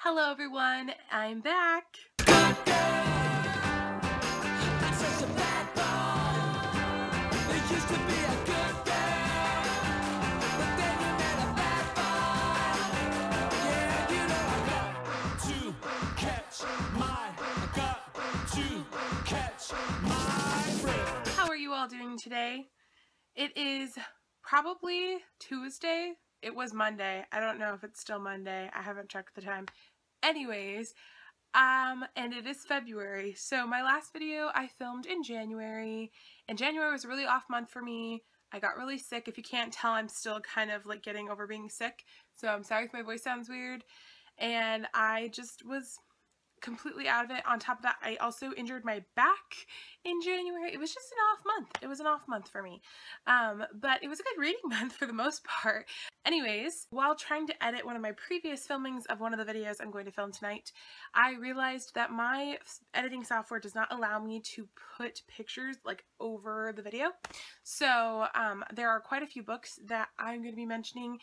Hello everyone, I'm back. How are you all doing today? It is probably Tuesday. It was Monday. I don't know if it's still Monday. I haven't checked the time. Anyways, and it is February. So my last video I filmed in January, and January was a really off month for me. I got really sick. If you can't tell, I'm still kind of like getting over being sick. So I'm sorry if my voice sounds weird. And I just was completely out of it. On top of that, I also injured my back in January. It was just an off month. It was an off month for me. But it was a good reading month for the most part. Anyways, while trying to edit one of my previous filmings of one of the videos I'm going to film tonight, I realized that my editing software does not allow me to put pictures like over the video. So there are quite a few books that I'm going to be mentioning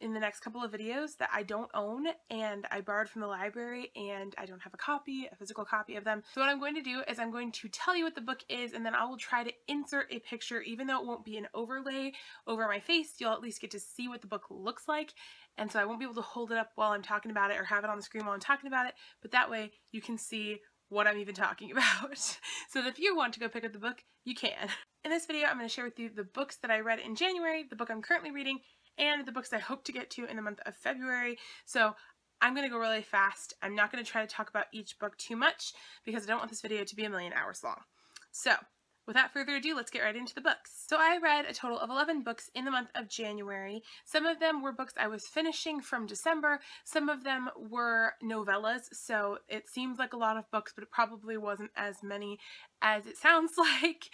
in the next couple of videos that I don't own and I borrowed from the library, and I don't have a physical copy of them. So what I'm going to do is I'm going to tell you what the book is, and then I will try to insert a picture. Even though it won't be an overlay over my face, you'll at least get to see what the book looks like. And so I won't be able to hold it up while I'm talking about it or have it on the screen while I'm talking about it, but that way you can see what I'm even talking about. So that if you want to go pick up the book, you can. In this video, I'm going to share with you the books that I read in January, the book I'm currently reading, and the books I hope to get to in the month of February. So I'm going to go really fast. I'm not going to try to talk about each book too much because I don't want this video to be a million hours long. So without further ado, let's get right into the books. So I read a total of 11 books in the month of January. Some of them were books I was finishing from December. Some of them were novellas, so it seems like a lot of books, but it probably wasn't as many as it sounds like.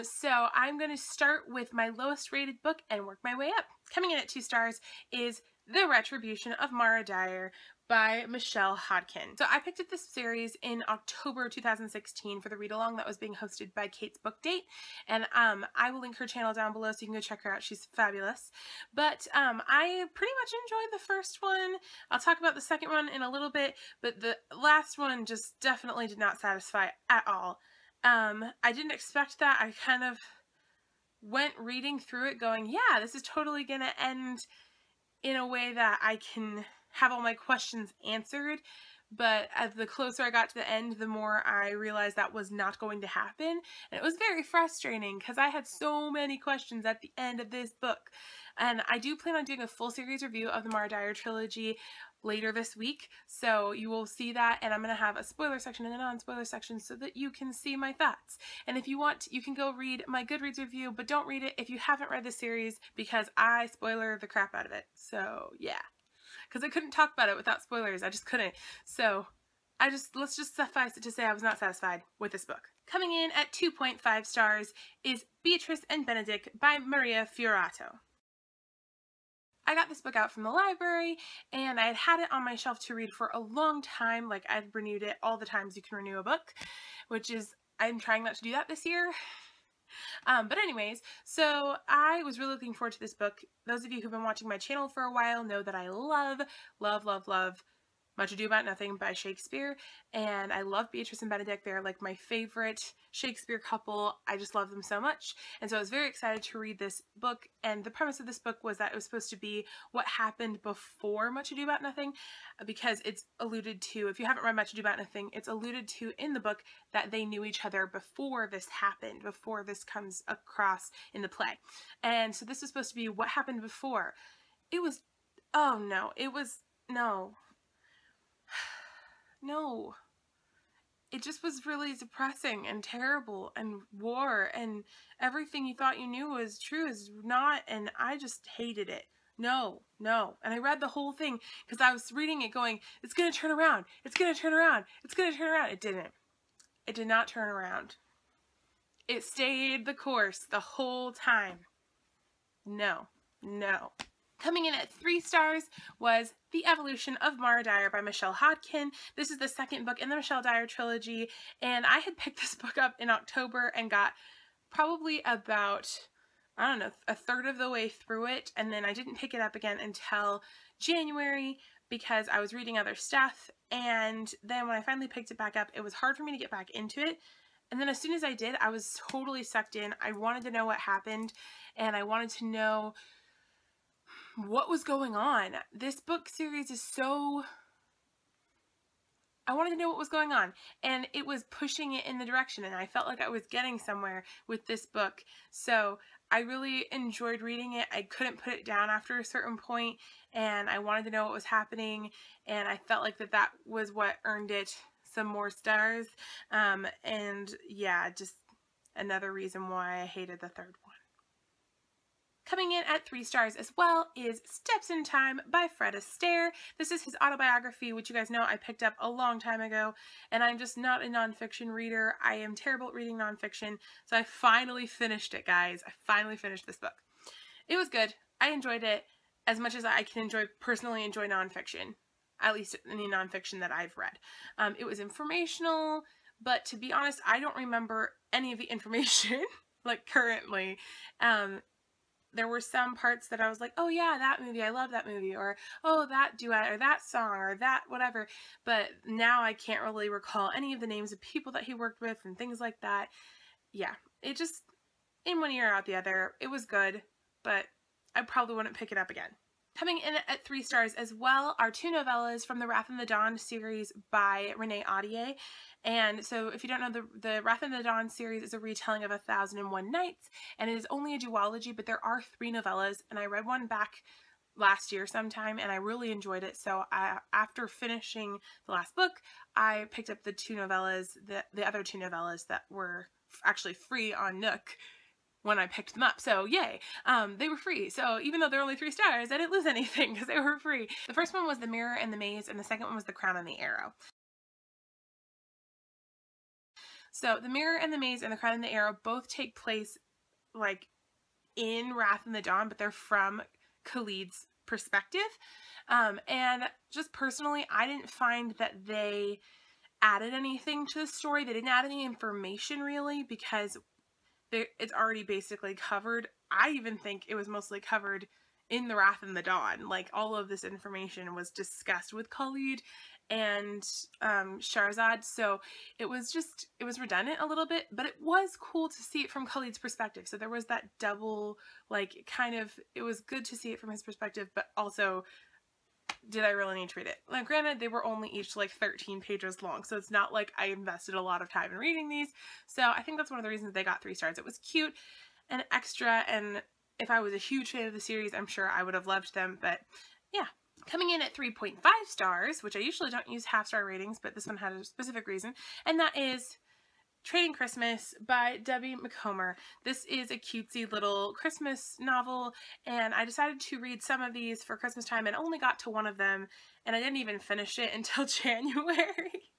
So I'm going to start with my lowest rated book and work my way up. Coming in at 2 stars is The Retribution of Mara Dyer by Michelle Hodkin. So I picked up this series in October 2016 for the read-along that was being hosted by Kate's Book Date, and I will link her channel down below so you can go check her out. She's fabulous. But I pretty much enjoyed the first one. I'll talk about the second one in a little bit, but the last one just definitely did not satisfy at all. I didn't expect that. I kind of went reading through it going, yeah, this is totally gonna end in a way that I can have all my questions answered, but as the closer I got to the end, the more I realized that was not going to happen, and it was very frustrating because I had so many questions at the end of this book. And I do plan on doing a full series review of the Mara Dyer trilogy later this week, so you will see that, and I'm going to have a spoiler section and a non-spoiler section so that you can see my thoughts. And if you want, you can go read my Goodreads review, but don't read it if you haven't read the series because I spoiler the crap out of it. So yeah, because I couldn't talk about it without spoilers. I just couldn't. So let's just suffice it to say I was not satisfied with this book. Coming in at 2.5 stars is Beatrice and Benedict by Maria Fiorito. I got this book out from the library, and I had had it on my shelf to read for a long time. Like, I'd renewed it all the times you can renew a book, which is, I'm trying not to do that this year. But anyways, so I was really looking forward to this book. Those of you who've been watching my channel for a while know that I love Much Ado About Nothing by Shakespeare, and I love Beatrice and Benedict. They're like my favorite Shakespeare couple. I just love them so much, and so I was very excited to read this book. And the premise of this book was that it was supposed to be what happened before Much Ado About Nothing, because it's alluded to, if you haven't read Much Ado About Nothing, it's alluded to in the book that they knew each other before this happened, before this comes across in the play. And so this was supposed to be what happened before. It was, oh no, it was, no. No, it just was really depressing and terrible, and war, and everything you thought you knew was true is not, and I just hated it. No. And I read the whole thing because I was reading it going, it's gonna turn around, it's gonna turn around, it's gonna turn around. It didn't. It did not turn around. It stayed the course the whole time. No. Coming in at 3 stars was The Evolution of Mara Dyer by Michelle Hodkin. This is the second book in the Michelle Dyer trilogy, and I had picked this book up in October and got probably about, I don't know, a third of the way through it, and then I didn't pick it up again until January, because I was reading other stuff, and then when I finally picked it back up, it was hard for me to get back into it. And then as soon as I did, I was totally sucked in. I wanted to know what happened, and I wanted to know what was going on. This book series is so... I wanted to know what was going on, and it was pushing it in the direction, and I felt like I was getting somewhere with this book. So I really enjoyed reading it. I couldn't put it down after a certain point, and I wanted to know what was happening, and I felt like that was what earned it some more stars. And yeah, just another reason why I hated the third one. Coming in at 3 stars as well is Steps in Time by Fred Astaire. This is his autobiography, which you guys know I picked up a long time ago, and I'm just not a nonfiction reader. I am terrible at reading nonfiction, so I finally finished it, guys. I finally finished this book. It was good. I enjoyed it as much as I can personally enjoy nonfiction, at least any nonfiction that I've read. It was informational, but to be honest, I don't remember any of the information, like currently. There were some parts that I was like, oh yeah, that movie, I love that movie, or oh, that duet, or that song, or that whatever, but now I can't really recall any of the names of people that he worked with and things like that. Yeah, it just, in one ear out the other. It was good, but I probably wouldn't pick it up again. Coming in at 3 stars as well are 2 novellas from the Wrath and the Dawn series by Renee Ahdieh. And so if you don't know, the Wrath and the Dawn series is a retelling of 1001 Nights, and it is only a duology, but there are 3 novellas, and I read one back last year sometime, and I really enjoyed it. So after finishing the last book, I picked up the 2 novellas, the other 2 novellas that were actually free on Nook when I picked them up. So yay, they were free. So even though they're only 3 stars, I didn't lose anything because they were free. The first one was The Mirror and the Maze, and the second one was The Crown and the Arrow. So The Mirror and the Maze and The Crown and the Arrow both take place like in Wrath and the Dawn, but they're from Khalid's perspective. And just personally, I didn't find that they added anything to the story. They didn't add any information really, because it's already basically covered. I even think it was mostly covered in The Wrath and the Dawn. Like, all of this information was discussed with Khalid and Shahrazad, so it was redundant a little bit, but it was cool to see it from Khalid's perspective. So there was that double, like, kind of, it was good to see it from his perspective, but also, did I really need to read it? Like, granted, they were only each like 13 pages long, so it's not like I invested a lot of time in reading these. So I think that's one of the reasons they got 3 stars. It was cute and extra, and if I was a huge fan of the series, I'm sure I would have loved them, but yeah. Coming in at 3.5 stars, which I usually don't use half-star ratings, but this one had a specific reason, and that is Trading Christmas by Debbie Macomber. This is a cutesy little Christmas novel, and I decided to read some of these for Christmas time and only got to one of them, and I didn't even finish it until January.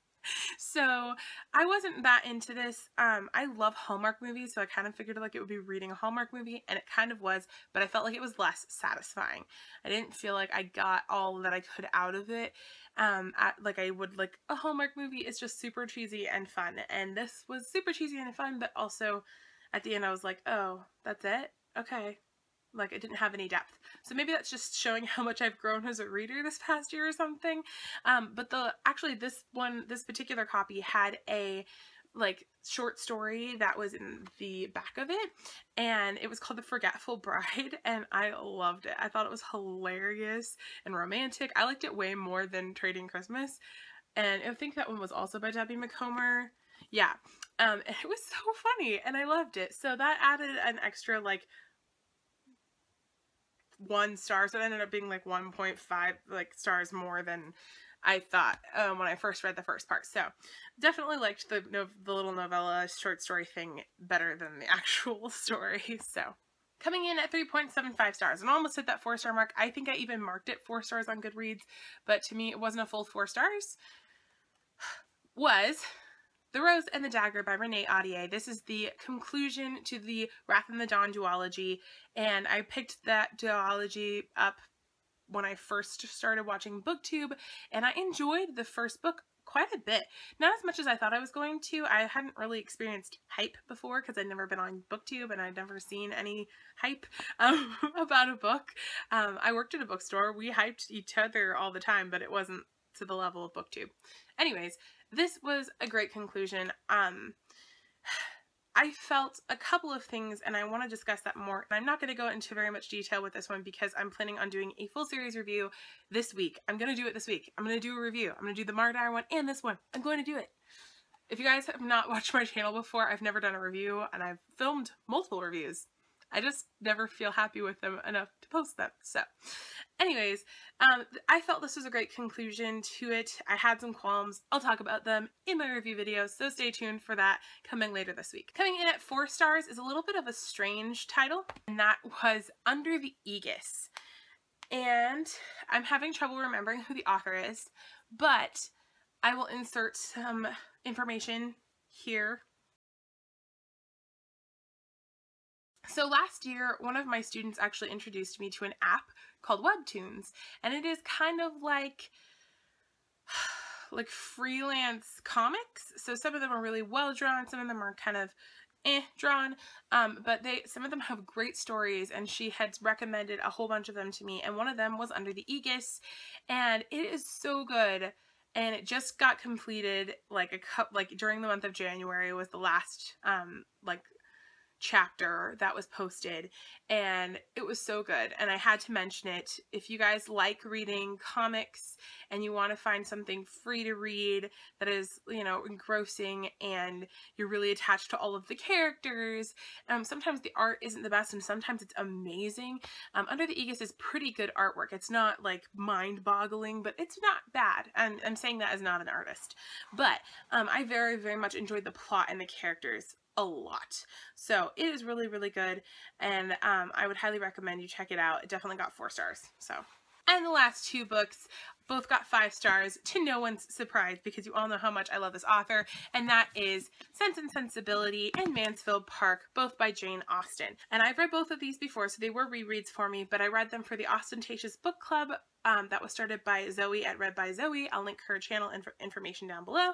So I wasn't that into this. I love Hallmark movies, so I kind of figured like it would be reading a Hallmark movie, and it kind of was, but I felt like it was less satisfying. I didn't feel like I got all that I could out of it. Like I would like a Hallmark movie. It's just super cheesy and fun, and this was super cheesy and fun, but also at the end I was like, oh, that's it? Okay. Like, it didn't have any depth. So maybe that's just showing how much I've grown as a reader this past year or something. But actually this particular copy had a like short story that was in the back of it, and it was called The Forgetful Bride, and I loved it. I thought it was hilarious and romantic. I liked it way more than Trading Christmas, and I think that one was also by Debbie Macomber. Yeah, it was so funny, and I loved it. So that added an extra like 1 star, so it ended up being like 1.5 like stars more than I thought when I first read the first part. So definitely liked the little novella short story thing better than the actual story. So coming in at 3.75 stars, and almost hit that 4-star mark. I think I even marked it 4 stars on Goodreads, but to me it wasn't a full 4 stars. Was The Rose and the Dagger by Renee Ahdieh. This is the conclusion to the Wrath and the Dawn duology, and I picked that duology up when I first started watching BookTube, and I enjoyed the first book quite a bit. Not as much as I thought I was going to. I hadn't really experienced hype before because I'd never been on BookTube and I'd never seen any hype about a book. I worked at a bookstore. We hyped each other all the time, but it wasn't to the level of BookTube. Anyways, this was a great conclusion. I felt a couple of things and I want to discuss that more. I'm not going to go into very much detail with this one because I'm planning on doing a full series review this week. I'm going to do it this week. I'm going to do a review. I'm going to do the Mardire one and this one. I'm going to do it. If you guys have not watched my channel before, I've never done a review and I've filmed multiple reviews. I just never feel happy with them enough to post them. So anyways, I felt this was a great conclusion to it. I had some qualms. I'll talk about them in my review video, so stay tuned for that coming later this week. Coming in at 4 stars is a little bit of a strange title, and that was Under the Aegis. And I'm having trouble remembering who the author is, but I will insert some information here. So last year, one of my students actually introduced me to an app called Webtoons, and it is kind of like freelance comics. So some of them are really well drawn, some of them are kind of drawn, but some of them have great stories, and she had recommended a whole bunch of them to me, and one of them was Under the Aegis, and it is so good. And it just got completed during the month of January was the last chapter that was posted, and it was so good, and I had to mention it. If you guys like reading comics and you want to find something free to read that is, you know, engrossing and you're really attached to all of the characters, sometimes the art isn't the best and sometimes it's amazing. Under the Aegis is pretty good artwork. It's not like mind-boggling, but it's not bad, and I'm saying that as not an artist, but I very, very much enjoyed the plot and the characters a lot. So it is really, really good, and I would highly recommend you check it out. It definitely got 4 stars. So, and the last 2 books both got 5 stars, to no one's surprise, because you all know how much I love this author, and that is Sense and Sensibility and Mansfield Park, both by Jane Austen. And I've read both of these before, so they were rereads for me, but I read them for the Ostentatious Book Club that was started by Zoe at Read by Zoe. I'll link her channel information down below.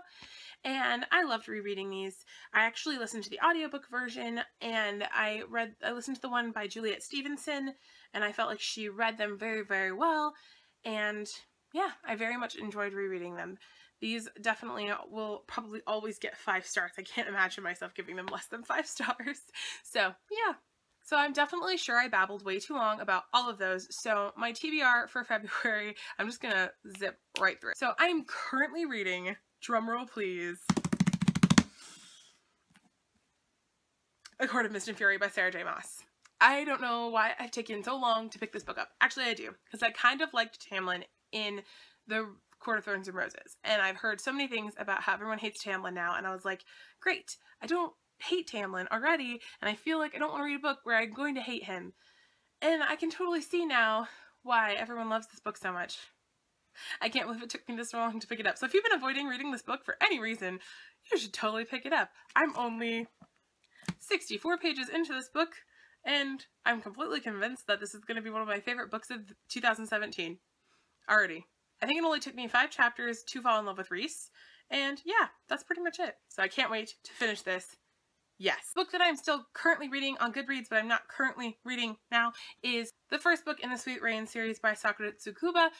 And I loved rereading these. I actually listened to the audiobook version, and I listened to the one by Juliet Stevenson, and I felt like she read them very, very well. And yeah, I very much enjoyed rereading them. These definitely will probably always get 5 stars. I can't imagine myself giving them less than 5 stars. So yeah. So I'm definitely sure I babbled way too long about all of those. So my TBR for February, I'm just gonna zip right through. So I'm currently reading, drumroll please, A Court of Mist and Fury by Sarah J. Maas. I don't know why I've taken so long to pick this book up. Actually, I do, because I kind of liked Tamlin in the Court of Thorns and Roses, and I've heard so many things about how everyone hates Tamlin now, and I was like, great, I don't hate Tamlin already, and I feel like I don't want to read a book where I'm going to hate him. And I can totally see now why everyone loves this book so much. I can't believe it took me this long to pick it up. So if you've been avoiding reading this book for any reason, you should totally pick it up. I'm only 64 pages into this book, and I'm completely convinced that this is going to be one of my favorite books of 2017 already. I think it only took me 5 chapters to fall in love with Rhys, and yeah, that's pretty much it. So I can't wait to finish this. Yes. The book that I'm still currently reading on Goodreads, but I'm not currently reading now, is the first book in the Sweet Rain series by Sakura Tsukuba.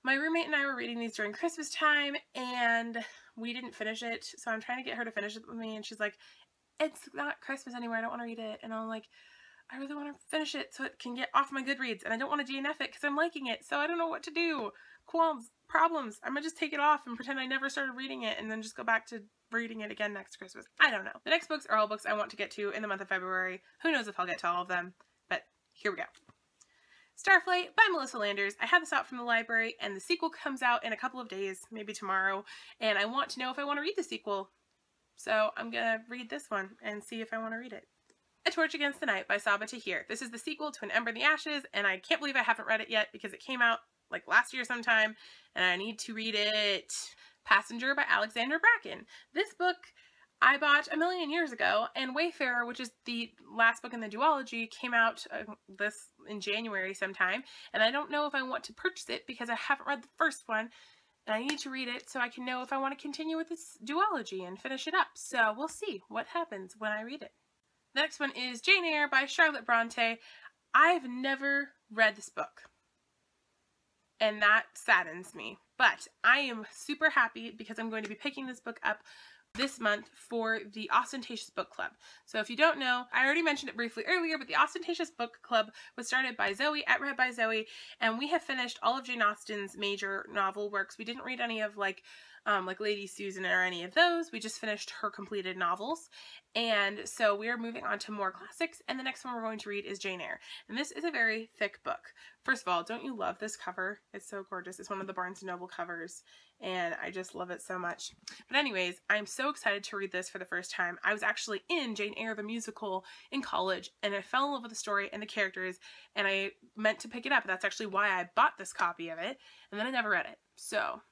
My roommate and I were reading these during Christmas time, and we didn't finish it, so I'm trying to get her to finish it with me, and she's like, it's not Christmas anymore, I don't want to read it. And I'm like, I really want to finish it so it can get off my Goodreads, and I don't want to DNF it because I'm liking it, so I don't know what to do. Qualms, problems. I'm gonna just take it off and pretend I never started reading it and then just go back to reading it again next Christmas. I don't know. The next books are all books I want to get to in the month of February. Who knows if I'll get to all of them, but here we go. Starflight by Melissa Landers. I have this out from the library, and the sequel comes out in a couple of days, maybe tomorrow, and I want to know if I want to read the sequel. So I'm gonna read this one and see if I want to read it. A Torch Against the Night by Saba Tahir. This is the sequel to An Ember in the Ashes, and I can't believe I haven't read it yet because it came out like last year sometime, and I need to read it. Passenger by Alexander Bracken. This book I bought a million years ago, and Wayfarer, which is the last book in the duology, came out in January sometime, and I don't know if I want to purchase it because I haven't read the first one, and I need to read it so I can know if I want to continue with this duology and finish it up. So we'll see what happens when I read it. The next one is Jane Eyre by Charlotte Bronte. I've never read this book, and that saddens me, but I am super happy because I'm going to be picking this book up this month for the Ostentatious Book Club. So if you don't know, I already mentioned it briefly earlier, but the Ostentatious Book Club was started by Zoe at Read by Zoe, and we have finished all of Jane Austen's major novel works. We didn't read any of like Lady Susan or any of those. We just finished her completed novels. And so we are moving on to more classics, and the next one we're going to read is Jane Eyre. And this is a very thick book. First of all, don't you love this cover? It's so gorgeous. It's one of the Barnes & Noble covers, and I just love it so much. But anyways, I'm so excited to read this for the first time. I was actually in Jane Eyre the musical in college, and I fell in love with the story and the characters, and I meant to pick it up. That's actually why I bought this copy of it, and then I never read it. So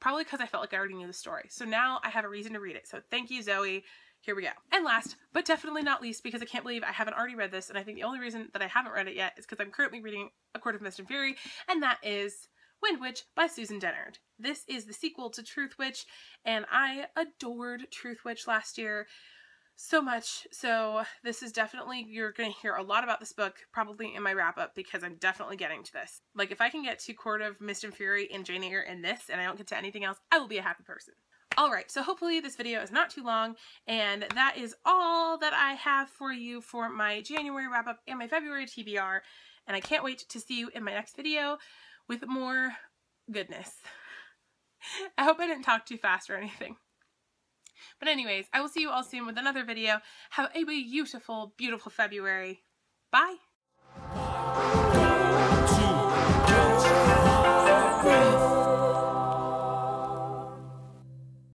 probably because I felt like I already knew the story. So now I have a reason to read it. So thank you, Zoe. Here we go. And last, but definitely not least, because I can't believe I haven't already read this, and I think the only reason that I haven't read it yet is because I'm currently reading A Court of Mist and Fury, and that is Wind Witch by Susan Dennard. This is the sequel to Truth Witch, and I adored Truth Witch last year so much. So this is definitely, you're going to hear a lot about this book probably in my wrap up, because I'm definitely getting to this. Like, if I can get to Court of Mist and Fury and Jane Eyre in this, and I don't get to anything else, I will be a happy person. Alright, so hopefully this video is not too long, and that is all that I have for you for my January wrap up and my February TBR, and I can't wait to see you in my next video with more goodness. I hope I didn't talk too fast or anything. But anyways, I will see you all soon with another video. Have a beautiful, beautiful February. Bye!